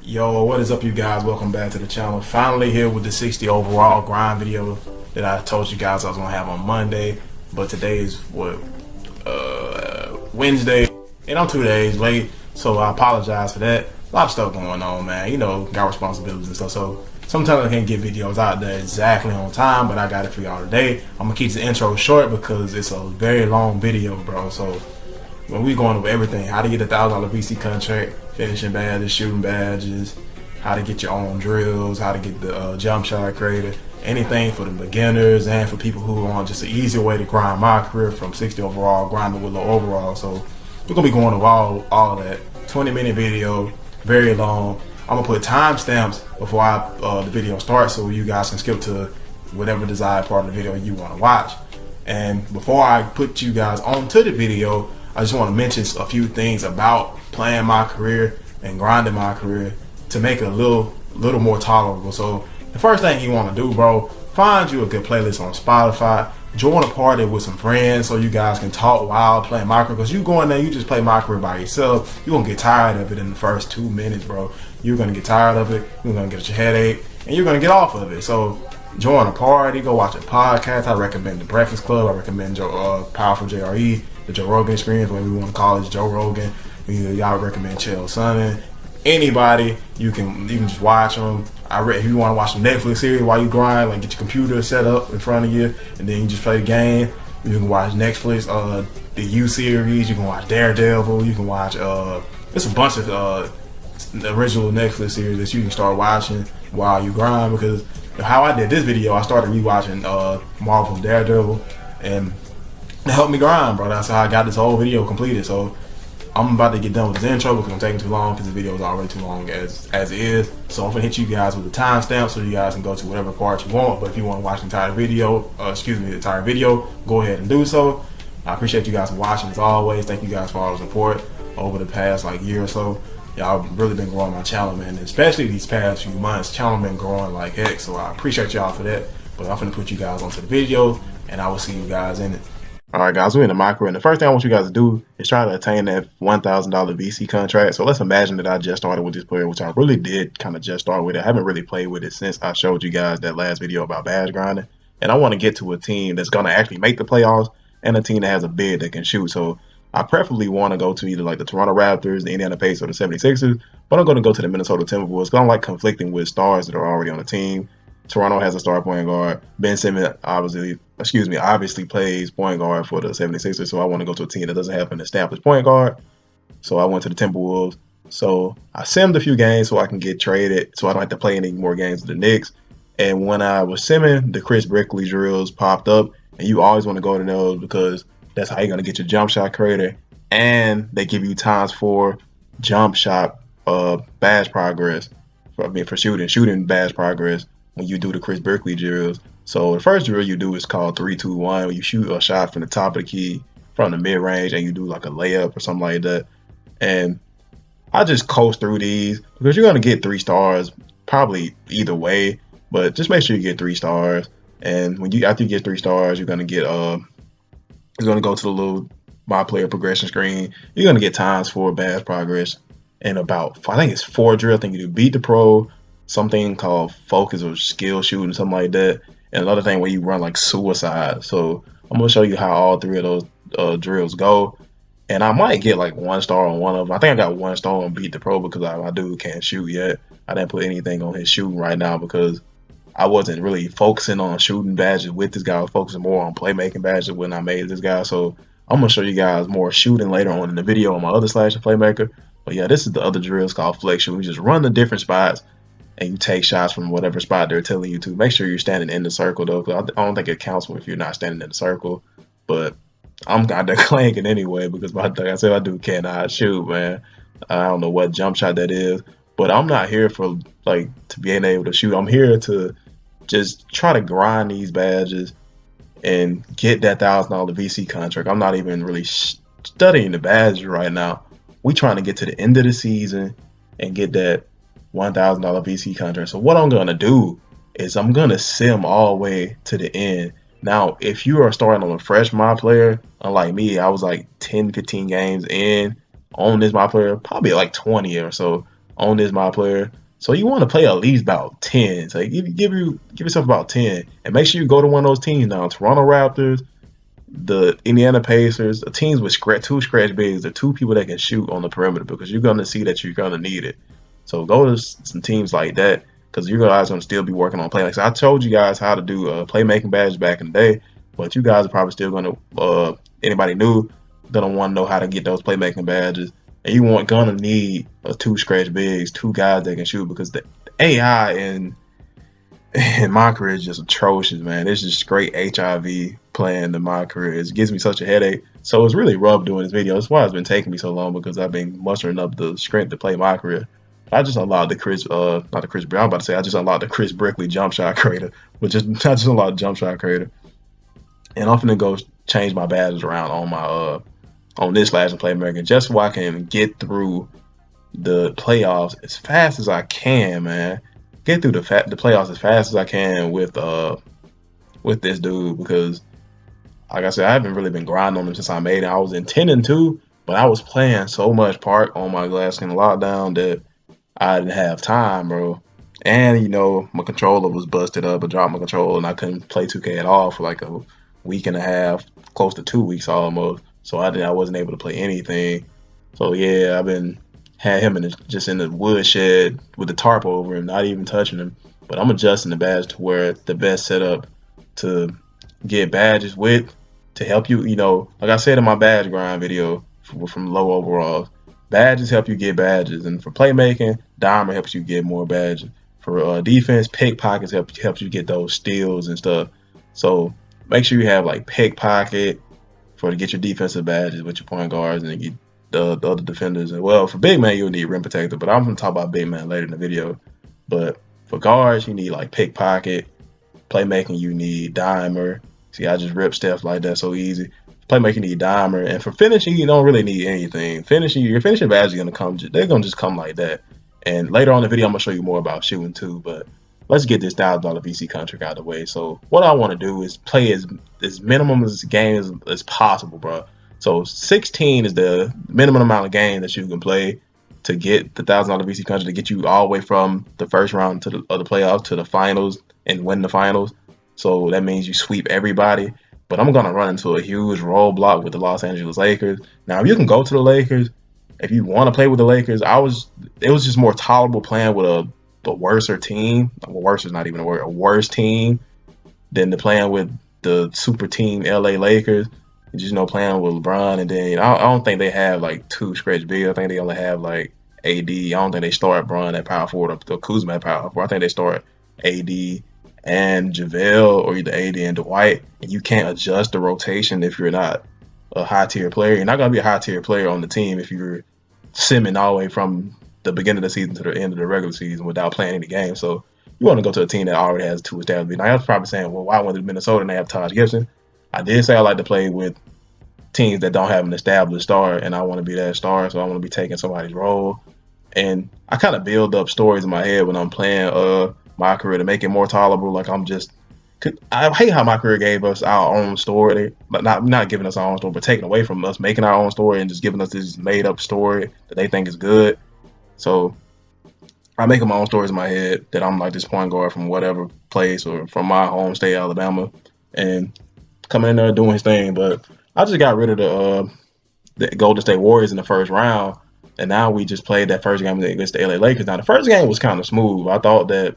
Yo, what is up, you guys? Welcome back to the channel. Finally here with the 60 overall grind video that I told you guys I was gonna have on Monday, but today is Wednesday, and I'm 2 days late, so I apologize for that. A lot of stuff going on, man. You know, got responsibilities and stuff, so sometimes I can't get videos out there exactly on time, but I got it for y'all today. I'm gonna keep the intro short because it's a very long video, bro. So when we going over everything, how to get a $1,000 VC contract, finishing badges, shooting badges, how to get your own drills, how to get the jump shot creator, anything for the beginners and for people who want just an easier way to grind my career from 60 overall, grinding with low overall. So we're gonna be going over all that. 20-minute video, very long. I'm gonna put timestamps before the video starts so you guys can skip to whatever desired part of the video you want to watch. And before I put you guys onto the video, I just want to mention a few things about playing my career and grinding my career to make it a little more tolerable. So the first thing you want to do, bro, find you a good playlist on Spotify. Join a party with some friends so you guys can talk while playing my career. Because you go in there, you just play my career by yourself, you're going to get tired of it in the first 2 minutes, bro. You're going to get tired of it. You're going to get your headache, and you're going to get off of it. So join a party, go watch a podcast. I recommend The Breakfast Club. I recommend Powerful JRE, the Joe Rogan Experience, whatever we want to call it, Joe Rogan. Y'all recommend Chill Sunning. Anybody, you can just watch them. If you want to watch some Netflix series while you grind, like get your computer set up in front of you, and then you just play the game. You can watch Netflix, the U series. You can watch Daredevil. You can watch there's a bunch of the original Netflix series that you can start watching while you grind. Because how I did this video, I started rewatching Marvel's Daredevil, and it helped me grind, bro. That's how I got this whole video completed. So I'm about to get done with this intro because I'm taking too long because the video is already too long as it is. So I'm gonna hit you guys with the timestamp so you guys can go to whatever part you want. But if you want to watch the entire video, go ahead and do so. I appreciate you guys for watching as always. Thank you guys for all the support over the past year or so. Y'all really been growing my channel, man. Especially these past few months, channel been growing like heck. So I appreciate y'all for that. But I'm gonna put you guys onto the video, and I will see you guys in it. Alright guys, we're in the micro, and the first thing I want you guys to do is try to attain that $1,000 VC contract. So let's imagine that I just started with this player, which I really did kind of just start with it. I haven't really played with it since I showed you guys that last video about badge grinding. And I want to get to a team that's going to actually make the playoffs and a team that has a bid that can shoot. So I preferably want to go to either like the Toronto Raptors, the Indiana Pacers, or the 76ers. But I'm going to go to the Minnesota Timberwolves because I don't like conflicting with stars that are already on the team. Toronto has a star point guard. Ben Simmons obviously plays point guard for the 76ers, so I want to go to a team that doesn't have an established point guard. So I went to the Timberwolves. So I simmed a few games so I can get traded, so I don't have to play any more games with the Knicks. And when I was simming, the Chris Brickley drills popped up, and you always want to go to those because that's how you're going to get your jump shot creator. And they give you ×4 jump shot badge progress. For shooting badge progress when you do the Chris Brickley drills. So the first drill you do is called 3-2-1, where you shoot a shot from the top of the key, from the mid-range, and you do like a layup or something like that. And I just coast through these because you're going to get 3 stars probably either way, but just make sure you get 3 stars. And after you get 3 stars, you're going to get you're going to go to the little my player progression screen. You're going to get ×4 badge progress and about, I think it's 4 drills. I think you do beat the pro, something called focus or skill shooting, something like that, and another thing where you run like suicide. So I'm gonna show you how all 3 of those drills go, and I might get like 1 star on one of them. I think I got 1 star on beat the pro because my dude can't shoot yet. I didn't put anything on his shooting right now because I wasn't really focusing on shooting badges with this guy. I was focusing more on playmaking badges when I made this guy. So I'm gonna show you guys more shooting later on in the video on my other slasher playmaker. But yeah, this is the other drill. It's called flex shoot. We just run the different spots and you take shots from whatever spot they're telling you to. Make sure you're standing in the circle though, because I don't think it counts if you're not standing in the circle. But I'm kind of clanking anyway because like I said, my dude cannot shoot, man. I don't know what jump shot that is, but I'm not here for to being able to shoot. I'm here to just try to grind these badges and get that $1,000 VC contract. I'm not even really studying the badges right now. We trying to get to the end of the season and get that $1,000 VC contract. So what I'm going to do is I'm going to sim all the way to the end. Now, if you are starting on a fresh my player, unlike me, I was like 10, 15 games in on this my player, probably like 20 or so. on this my player. So you want to play at least about 10. So give yourself about 10, and make sure you go to one of those teams now. Toronto Raptors, the Indiana Pacers, the teams with two scratch bigs, the two people that can shoot on the perimeter, because you're gonna see that you're gonna need it. So go to some teams like that, because you guys are gonna still be working on playmaking. So I told you guys how to do playmaking badges back in the day, but you guys are probably still gonna anybody new gonna want to know how to get those playmaking badges, and you want gonna need two scratch bigs, two guys that can shoot, because the AI in my career is just atrocious, man. It's just straight HIV playing in my career. It gives me such a headache. So it's really rough doing this video. That's why it's been taking me so long, because I've been mustering up the strength to play my career. I just unlocked the not the Chris Brown, I'm about to say I just unlocked the Chris Brickley jump shot creator, which is I just unlocked jump shot creator. And I'm finna go change my badges around on my on this Slash and Play American, just so I can get through the playoffs as fast as I can, man. Get through the playoffs as fast as I can with this dude, because like I said, I haven't really been grinding on him since I made it. I was in 10-2, but I was playing so much Park on my glass skin lockdown that I didn't have time, bro. And you know, my controller was busted up. I dropped my controller and I couldn't play 2K at all for like a week and a half, close to 2 weeks almost. So I wasn't able to play anything. So yeah, I've been had him just in the woodshed with the tarp over him, not even touching him. But I'm adjusting the badge to where it's the best setup to get badges with, to help you. You know, like I said in my badge grind video from low overalls, badges help you get badges, and for playmaking, Dimer helps you get more badges. For defense, pickpockets helps you get those steals and stuff. So make sure you have like pickpocket to get your defensive badges with your point guards, and get the other defenders as well. For big man, you'll need rim protector, but I'm gonna talk about big man later in the video. But for guards, you need like pickpocket. Playmaking, you need Dimer. See, I just rip stuff like that so easy. Playmaking, you need Dimer, and for finishing, you don't really need anything. Your finishing badges are gonna come. They're gonna just come like that. And later on in the video, I'm gonna show you more about shooting too. But let's get this $1,000 VC contract out of the way. So what I want to do is play as minimum as game as possible, bro. So 16 is the minimum amount of game that you can play to get the $1,000 VC contract, to get you all the way from the first round to the playoffs to the finals and win the finals. So that means you sweep everybody. But I'm gonna run into a huge roadblock with the Los Angeles Lakers. Now, if you can go to the Lakers, if you want to play with the Lakers, it was just more tolerable playing with a worser team. Well, worse is not even a word. A worse team than the playing with the super team LA Lakers. Just playing with LeBron, and then I don't think they have like two stretch bigs. I think they only have like AD. I don't think they start Bron at power forward or Kuzma at power forward. I think they start AD and JaVale, or either AD and Dwight. And you can't adjust the rotation if you're not a high tier player. You're not gonna be a high tier player on the team if you're simming all the way from the beginning of the season to the end of the regular season without playing any games. So you want to go to a team that already has two established. Now, I was probably saying, well, why went to Minnesota and they have Taj Gibson? I did say I like to play with teams that don't have an established star, and I want to be that star, so I want to be taking somebody's role. And I kind of build up stories in my head when I'm playing my career to make it more tolerable. Like I hate how my career gave us our own story, but not giving us our own story, but taking away from us making our own story and just giving us this made up story that they think is good. So I make my own stories in my head that I'm like this point guard from whatever place or from my home state, Alabama, and coming in there doing his thing. But I just got rid of the Golden State Warriors in the first round, and now we just played that first game against the LA Lakers. Now the first game was kind of smooth. I thought that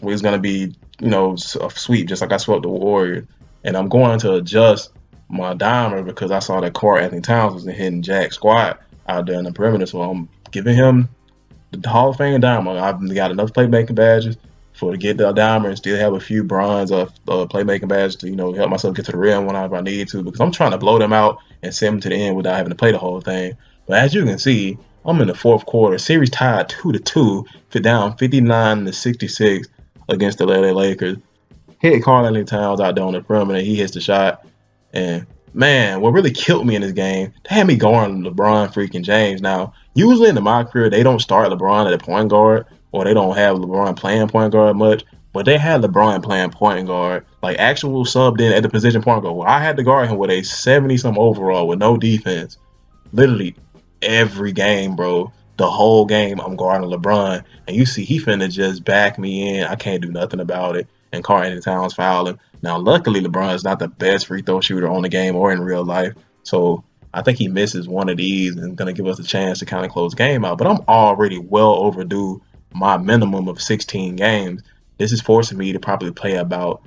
we was gonna be, a sweep, just like I swept the Warriors. And I'm going to adjust my Dimer because I saw that Karl Anthony Towns was hitting Jack squat out there in the perimeter, so I'm giving him the Hall of Fame Dimer. I've got enough playmaking badges to get the Dimer and still have a few bronze playmaking badges to help myself get to the rim whenever I need to, because I'm trying to blow them out and send them to the end without having to play the whole thing. But as you can see, I'm in the fourth quarter. Series tied 2-2, down 59-66 against the LA Lakers. Hit Karl Anthony Towns out there on the perimeter. He hits the shot, and man, what really killed me in this game, they had me going LeBron freaking James. Now, usually in my career, they don't start LeBron at a point guard, or they don't have LeBron playing point guard much, but they had LeBron playing point guard, like actual subbed in at the position point guard. Well, I had to guard him with a 70-some overall with no defense, literally every game, bro. the whole game I'm guarding LeBron, and you see he finna just back me in. I can't do nothing about it. And Karl-Anthony Towns fouling. Now, luckily, LeBron is not the best free throw shooter on the game or in real life, so I think he misses one of these and gonna give us a chance to kind of close the game out. But I'm already well overdue my minimum of 16 games. This is forcing me to probably play about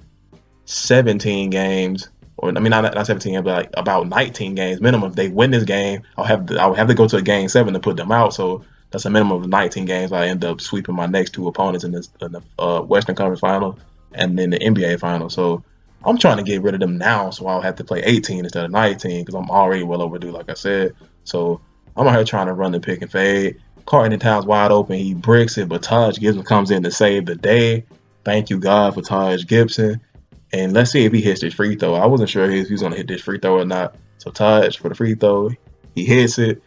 17 games, or I mean not 17 games, but like about 19 games minimum. If they win this game, I would have to go to a game 7 to put them out. So that's a minimum of 19 games. I end up sweeping my next two opponents in the Western Conference Final and then the NBA Final. So I'm trying to get rid of them now, so I'll have to play 18 instead of 19 because I'm already well overdue, like I said. So I'm out here trying to run the pick and fade. Karl-Anthony Towns wide open, he bricks it, but Taj Gibson comes in to save the day. Thank you, God, for Taj Gibson. And let's see if he hits this free throw. I wasn't sure if he was going to hit this free throw or not. So Taj for the free throw, he hits it,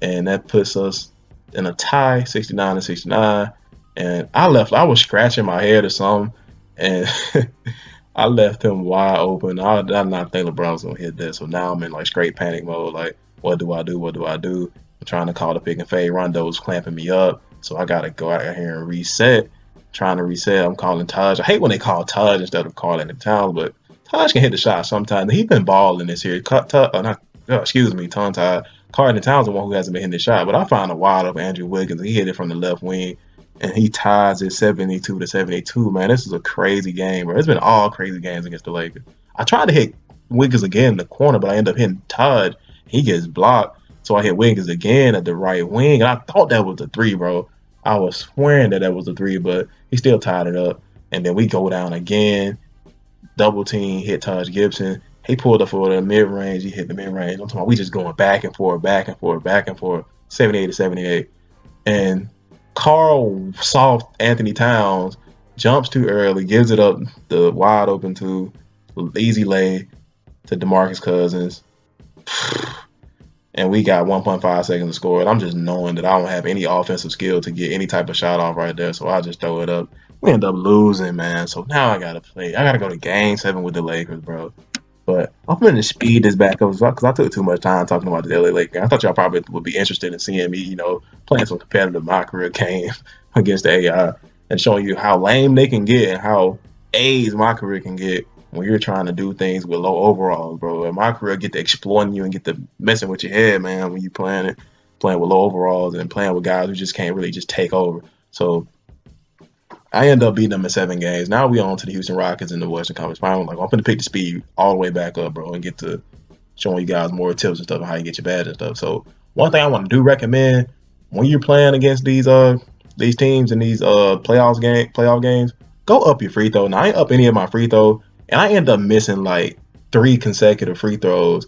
and that puts us in a tie, 69 to 69. And I was scratching my head or something, and I left him wide open. I did not think LeBron was going to hit that. So now I'm in like straight panic mode. Like, what do I do? What do I do? I'm trying to call the pick and fade. Rondo's clamping me up. So I got to go out here and reset. Trying to reset. I'm calling Taj. I hate when they call Taj instead of calling it Towns, but Taj can hit the shot sometimes. He's been balling this year. Excuse me, tongue tied. Karl-Anthony Towns is the one who hasn't been hitting the shot, but I found a wide open Andrew Wiggins. He hit it from the left wing, and he ties it 72 to 72. Man, this is a crazy game, bro. It's been all crazy games against the Lakers. I tried to hit Wiggins again in the corner, but I end up hitting Taj. He gets blocked, so I hit Wiggins again at the right wing, and I thought that was a three, bro. I was swearing that was a three, but he still tied it up. And then we go down again. Double team, hit Taj Gibson. He pulled up for the mid range. He hit the mid range. I'm talking about we just going back and forth, back and forth, back and forth. 78 to 78. And Karl saw Anthony Towns, jumps too early, gives it up the wide open to easy lay to DeMarcus Cousins. And we got 1.5 seconds to score it. I'm just knowing that I don't have any offensive skill to get any type of shot off right there, so I just throw it up. We end up losing, man. So now I gotta play. I gotta go to Game 7 with the Lakers, bro. But I'm going to speed this back up because I took too much time talking about the LA Lakers. I thought y'all probably would be interested in seeing me, playing some competitive my career game against the AI and showing you how lame they can get and how A's my career can get when you're trying to do things with low overalls, bro. And my career get to exploiting you and get to messing with your head, man, when you playing with low overalls and playing with guys who just can't really just take over. So I end up beating them in 7 games. Now we on to the Houston Rockets in the Western Conference Final. Like, I'm going to pick the speed all the way back up, bro, and get to showing you guys more tips and stuff on how you get your badge and stuff. So one thing I want to do recommend when you're playing against these teams in these playoff games, go up your free throw. Now I ain't up any of my free throw, and I end up missing like 3 consecutive free throws,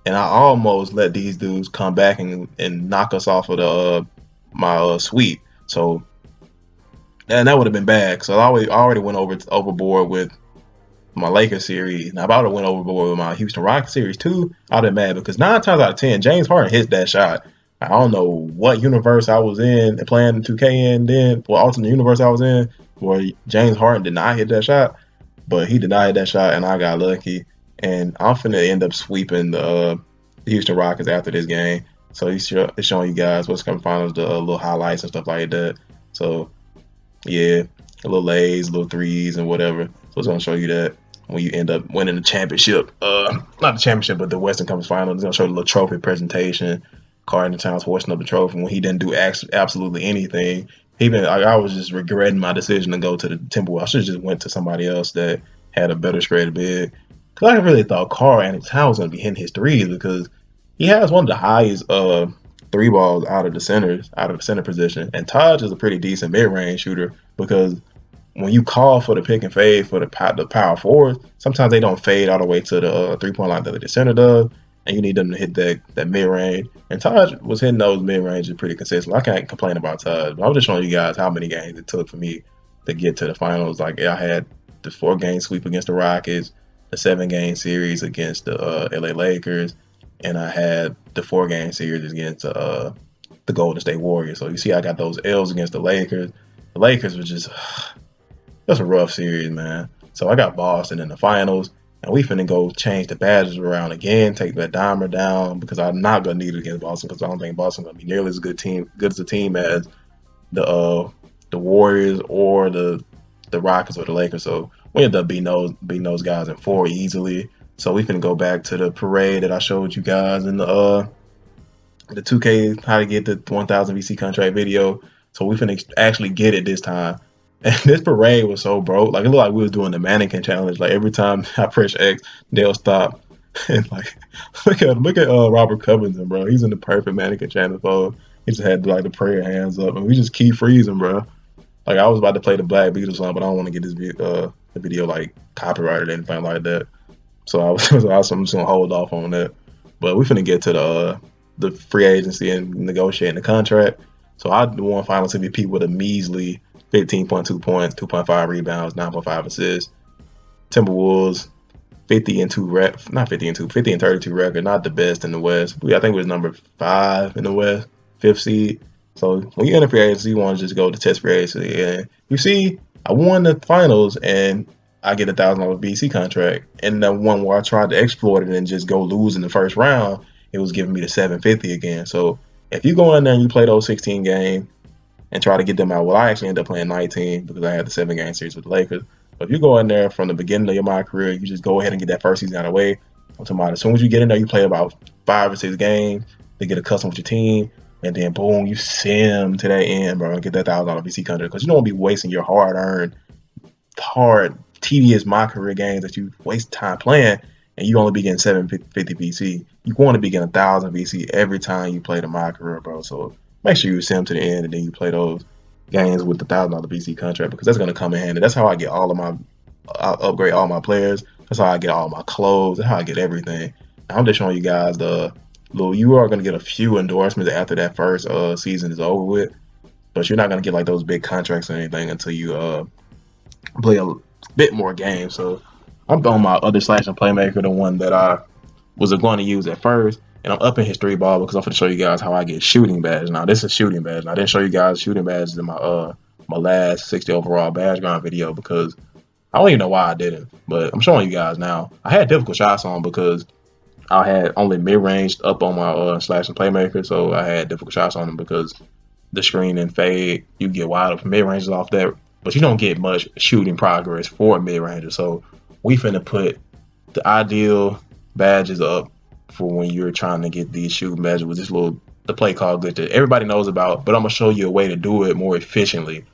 and I almost let these dudes come back and knock us off of the my sweep. So. And that would have been bad because I already went overboard with my Lakers series. Now, if I would have went overboard with my Houston Rockets series too, I'd have been mad because 9 times out of 10, James Harden hits that shot. I don't know what universe I was in and playing 2K in then, what alternate universe I was in, where James Harden did not hit that shot, but he did not hit that shot, and I got lucky. And I'm finna end up sweeping the Houston Rockets after this game. So it's showing you guys what's coming finals, the little highlights and stuff like that. So. Yeah, a little A's, a little threes, and whatever. So it's gonna show you that when you end up winning the championship, not the championship, but the Western Conference Final. It's gonna show the little trophy presentation. Karl-Anthony Towns hoisting up the trophy when he didn't do absolutely anything. I was just regretting my decision to go to the Timberwolves. I should have just went to somebody else that had a better straight bid. Because I really thought Karl-Anthony Towns was gonna be hitting his threes because he has one of the highest 3 balls out of the center position. And Taj is a pretty decent mid-range shooter because when you call for the pick and fade for the power forwards, sometimes they don't fade all the way to the 3-point line that the center does, and you need them to hit that mid-range. And Taj was hitting those mid-ranges pretty consistently. I can't complain about Taj, but I'm just showing you guys how many games it took for me to get to the finals. Like, I had the 4-game sweep against the Rockets, the 7-game series against the LA Lakers, and I had the 4-game series against the Golden State Warriors. So you see I got those L's against the Lakers. The Lakers was just a rough series, man. So I got Boston in the finals. And we finna go change the badges around again, take that dimer down because I'm not gonna need it against Boston because I don't think Boston's gonna be nearly as good as a team as the Warriors or the Rockets or the Lakers. So we end up beating those guys in 4 easily. So we finna go back to the parade that I showed you guys in the 2K how to get the 1000 VC contract video. So we finna actually get it this time. And this parade was so broke. Like it looked like we was doing the mannequin challenge. Like every time I press X, they'll stop. And like look at Robert Covington, bro. He's in the perfect mannequin challenge mode. He just had like the prayer hands up, and we just keep freezing, bro. Like I was about to play the Black Beatles song, but I don't want to get the video like copyrighted or anything like that. So I'm just gonna hold off on that. But we finna get to the free agency and negotiating the contract. So I won Finals MVP with a measly 15.2 points, 2.5 rebounds, 9.5 assists. Timberwolves 50 and 32 record, not the best in the West. I think it was number 5 in the West, 5th seed. So when you enter free agency, you want to just go to test free agency, and you see, I won the finals, and I get $1,000 BC contract. And the one where I tried to exploit it and just go lose in the first round, it was giving me the 750 again. So if you go in there and you play those 16 games and try to get them out, well, I actually ended up playing 19 because I had the 7-game series with the Lakers. But if you go in there from the beginning of my career, you just go ahead and get that first season out of the way. I'm talking about as soon as you get in there, you play about 5 or 6 games to get accustomed with your team. And then boom, you sim to that end, bro, and get that $1,000 VC contract because you don't want to be wasting your hard, tedious my career games that you waste time playing, and you only be getting 750 VC. You want to be getting 1,000 VC every time you play the my career, bro. So make sure you sim to the end, and then you play those games with the $1,000 VC contract because that's gonna come in handy. That's how I get I upgrade all my players. That's how I get all my clothes. That's how I get everything. I'm just showing you guys you are gonna get a few endorsements after that first season is over with, but you're not gonna get like those big contracts or anything until you play a bit more games. So I'm on my other slashing playmaker, the one that I was going to use at first, and I'm upping his 3-ball because I'm going to show you guys how I get shooting badge. Now this is shooting badge. Now, I didn't show you guys shooting badges in my last 60 overall badge grind video because I don't even know why I didn't, but I'm showing you guys now. I had difficult shots on because I had only mid-range up on my slashing playmaker, so I had difficult shots on them because the screen and fade, you get wide open mid-ranges off that, but you don't get much shooting progress for a mid-ranger. So we finna put the ideal badges up for when you're trying to get these shooting badges with the play call glitch that everybody knows about, but I'm gonna show you a way to do it more efficiently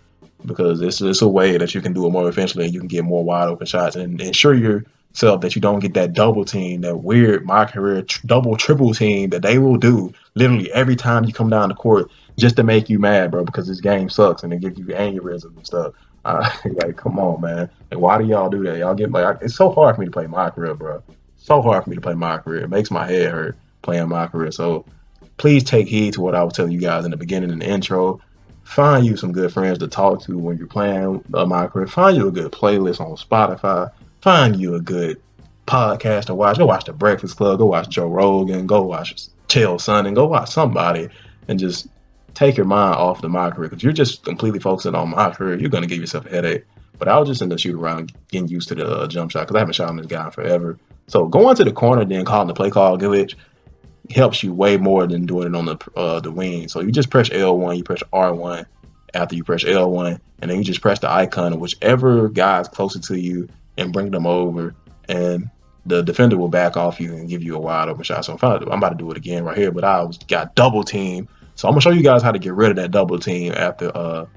because it's a way that you can do it more efficiently and you can get more wide open shots and ensure yourself that you don't get that double team, that weird my career double triple team that they will do literally every time you come down the court just to make you mad, bro, because this game sucks and it gives you aneurysm and stuff. Like, come on, man. Like, why do y'all do that? Y'all get like, it's so hard for me to play my career, bro. So hard for me to play my career. It makes my head hurt playing my career. So please take heed to what I was telling you guys in the beginning and the intro. Find you some good friends to talk to when you're playing my career. Find you a good playlist on Spotify. Find you a good podcast to watch. Go watch The Breakfast Club. Go watch Joe Rogan. Go watch Chael Sonnen. Go watch somebody and just take your mind off the my career because you're just completely focusing on my career. You're going to give yourself a headache. But I was just in the shoot around getting used to the jump shot because I haven't shot on this guy in forever. So going to the corner then calling the play call glitch helps you way more than doing it on the wing. So you just press L1, you press R1 after you press L1, and then you just press the icon of whichever guy's closer to you and bring them over, and the defender will back off you and give you a wide open shot. So I'm about to do it again right here, but I got double team. So I'm gonna show you guys how to get rid of that double team after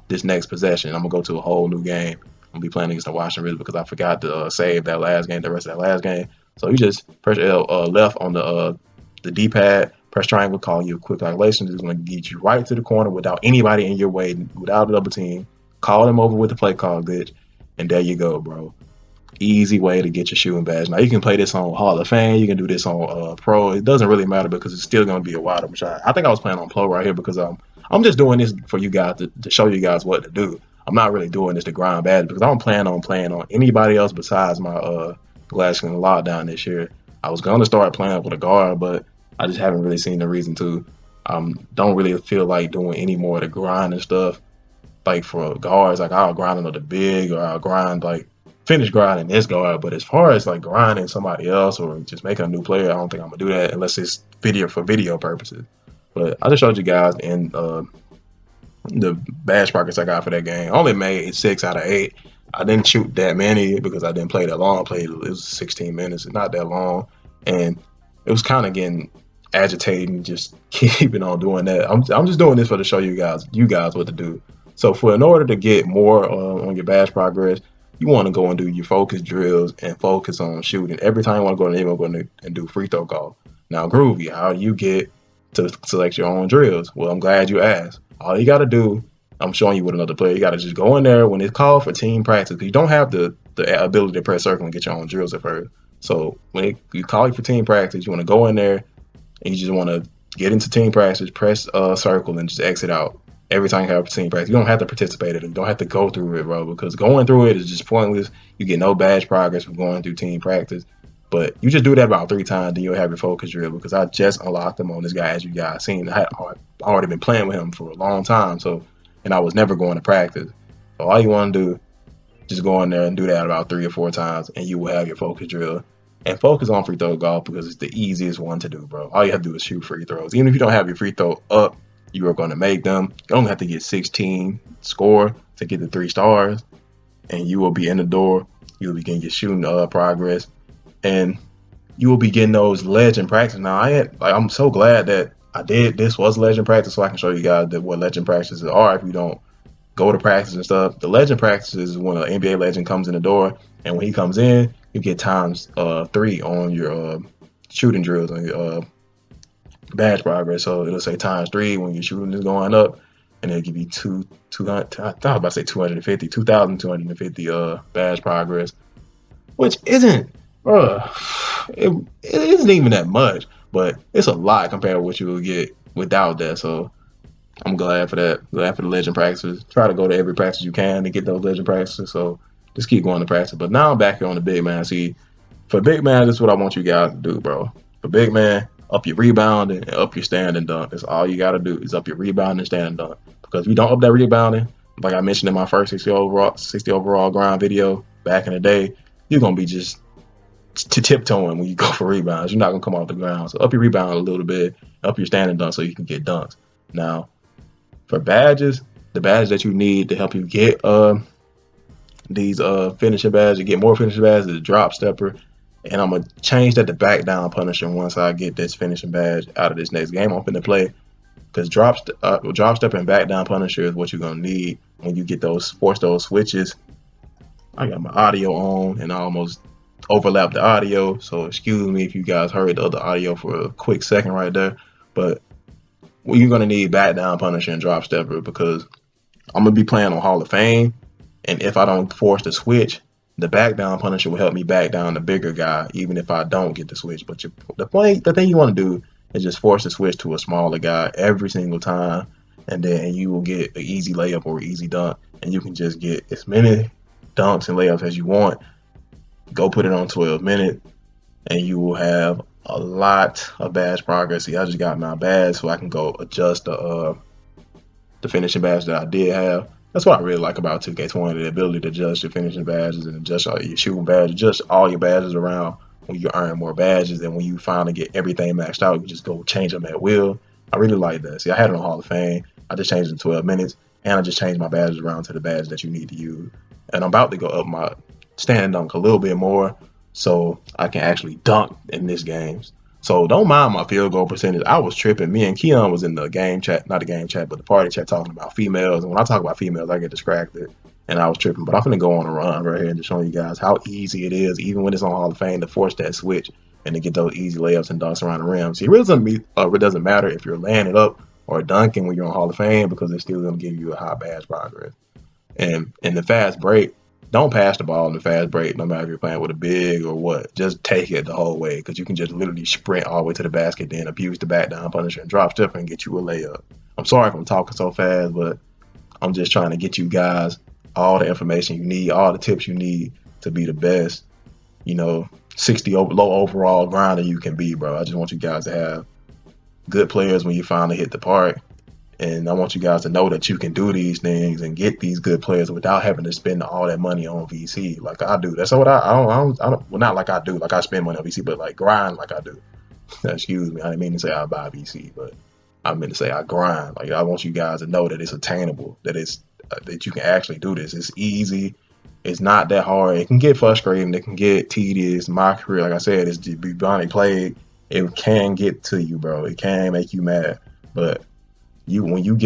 this next possession. I'm gonna go to a whole new game. I'm gonna be playing against the Washington Wizards because I forgot to save the rest of that last game. So you just press left on the D-pad, press triangle, call you a quick calculation. It's going to get you right to the corner without anybody in your way, without a double team. Call them over with the play call glitch, and there you go, bro. Easy way to get your shooting badge. Now you can play this on Hall of Fame. You can do this on Pro. It doesn't really matter because it's still going to be a wide open shot. I think I was playing on Pro right here because I'm just doing this for you guys to show you guys what to do. I'm not really doing this to grind badge because I don't plan on playing on anybody else besides my Glass and Lockdown this year. I was going to start playing with a guard, but I just haven't really seen the reason to. Don't really feel like doing any more of the grind and stuff. Like for guards, like I'll grind another big or I'll grind like finish grinding this guard. But as far as like grinding somebody else or just making a new player, I don't think I'm gonna do that unless it's video purposes. But I just showed you guys in the badge progress I got for that game. I only made 6 out of 8. I didn't shoot that many because I didn't play that long. It was 16 minutes. It's not that long, and it was kind of getting agitating just keeping on doing that. I'm just doing this for to show you guys what to do. So in order to get more on your badge progress, you want to go and do your focus drills and focus on shooting. Every time you want to go in the game, go and do free throw golf. Now, Groovy, how do you get to select your own drills? Well, I'm glad you asked. All you got to do, I'm showing you with another player, you got to just go in there when it's called for team practice. You don't have the ability to press circle and get your own drills at first. So when you call you for team practice, you want to go in there and you just want to get into team practice, press circle, and just exit out. Every time you have team practice, you don't have to participate in it. You don't have to go through it, bro, because going through it is just pointless. You get no badge progress from going through team practice. But you just do that about 3 times, then you'll have your focus drill, because I just unlocked him on this guy, as you guys seen. I've already been playing with him for a long time, and I was never going to practice. So all you want to do, just go in there and do that about 3 or 4 times, and you will have your focus drill. And focus on free throw golf because it's the easiest one to do, bro. All you have to do is shoot free throws. Even if you don't have your free throw up, you are going to make them. You don't have to get 16 score to get the 3 stars, and you will be in the door. You will be getting your shooting progress, and you will be getting those legend practice. Now, I'm so glad that I did. This was legend practice, so I can show you guys what legend practices are if you don't go to practice and stuff. The legend practice is when an NBA legend comes in the door, and when he comes in, you get times 3 on your shooting drills on your badge progress. So it'll say times 3 when your shooting is going up, and it'll give you 200. I thought I was about to say 2,250 badge progress, which isn't, it isn't even that much, but it's a lot compared to what you will get without that. So I'm glad for that. Glad for the legend practices. Try to go to every practice you can to get those legend practices. So just keep going to practice. But now I'm back here on the Bigman. See, for Bigman, this is what I want you guys to do, bro. For Bigman, up your rebounding and up your standing dunk. That's all you got to do is up your rebounding and standing dunk. Because if you don't up that rebounding, like I mentioned in my first 60 overall grind video back in the day, you're going to be just tiptoeing when you go for rebounds. You're not going to come off the ground. So up your rebound a little bit, up your standing dunk so you can get dunks. Now, for badges, the badge that you need to help you get these finishing badges, get more finishing badges, is drop stepper. And I'm going to change that to back down punisher once I get this finishing badge out of this next game I'm finna play. Because drop stepper and back down punisher is what you're going to need when you get force those switches. I got my audio on and I almost overlapped the audio. So excuse me if you guys heard the other audio for a quick second right there. But you're going to need back down punisher and drop stepper because I'm going to be playing on Hall of Fame. And if I don't force the switch, the back down punisher will help me back down the bigger guy, even if I don't get the switch. But the thing you want to do is just force the switch to a smaller guy every single time, and then you will get an easy layup or easy dunk, and you can just get as many dunks and layups as you want. Go put it on 12 minutes, and you will have a lot of badge progress. See, I just got my badge, so I can go adjust the finishing badge that I did have. That's what I really like about 2K20, the ability to adjust your finishing badges and adjust all your shooting badges, adjust all your badges around when you earn more badges, and when you finally get everything maxed out, you just go change them at will. I really like that. See, I had it on Hall of Fame. I just changed it in 12 minutes, and I just changed my badges around to the badge that you need to use. And I'm about to go up my standing dunk a little bit more so I can actually dunk in this game. So don't mind my field goal percentage. I was tripping. Me and Keon was in the game chat, not the game chat, but the party chat talking about females. And when I talk about females, I get distracted. And I was tripping. But I'm going to go on a run right here and just showing you guys how easy it is, even when it's on Hall of Fame, to force that switch and to get those easy layups and dunks around the rim. See, it doesn't matter if you're laying it up or dunking when you're on Hall of Fame, because it's still going to give you a high badge progress. And in the fast break, don't pass the ball in the fast break, no matter if you're playing with a big or what. Just take it the whole way, because you can just literally sprint all the way to the basket, then abuse the back down punisher and drop stepper and get you a layup. I'm sorry if I'm talking so fast, but I'm just trying to get you guys all the information you need, all the tips you need to be the best, 60 low overall grinder you can be, bro. I just want you guys to have good players when you finally hit the park. And I want you guys to know that you can do these things and get these good players without having to spend all that money on VC like I do. That's what I don't well, not like I do, like I spend money on VC, but like grind like I do. Excuse me, I didn't mean to say I buy VC, but I meant to say I grind. Like I want you guys to know that it's attainable, that it's that you can actually do this. It's easy. It's not that hard. It can get frustrating. It can get tedious. My career, like I said, is to be beyond played. It can get to you, bro. It can make you mad. But when you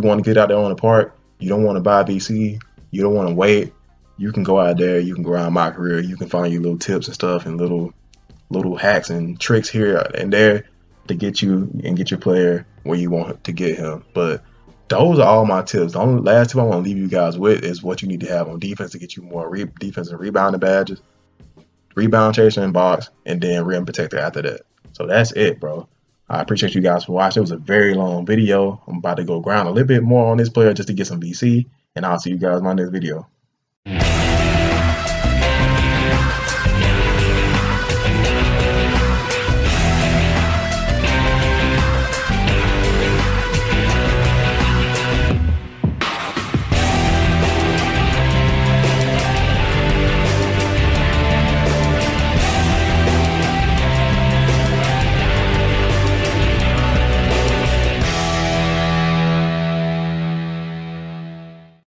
want to get out there on the park, you don't want to buy VC, you don't want to wait. You can go out there, you can grind my career, you can find your little tips and stuff and little hacks and tricks here and there to get you and get your player where you want to get him. But those are all my tips. The only last tip I want to leave you guys with is what you need to have on defense to get you more defensive rebounding badges, rebound chaser and box, and then rim protector after that. So that's it, bro. I appreciate you guys for watching. It was a very long video. I'm about to go grind a little bit more on this player just to get some VC, and I'll see you guys in my next video.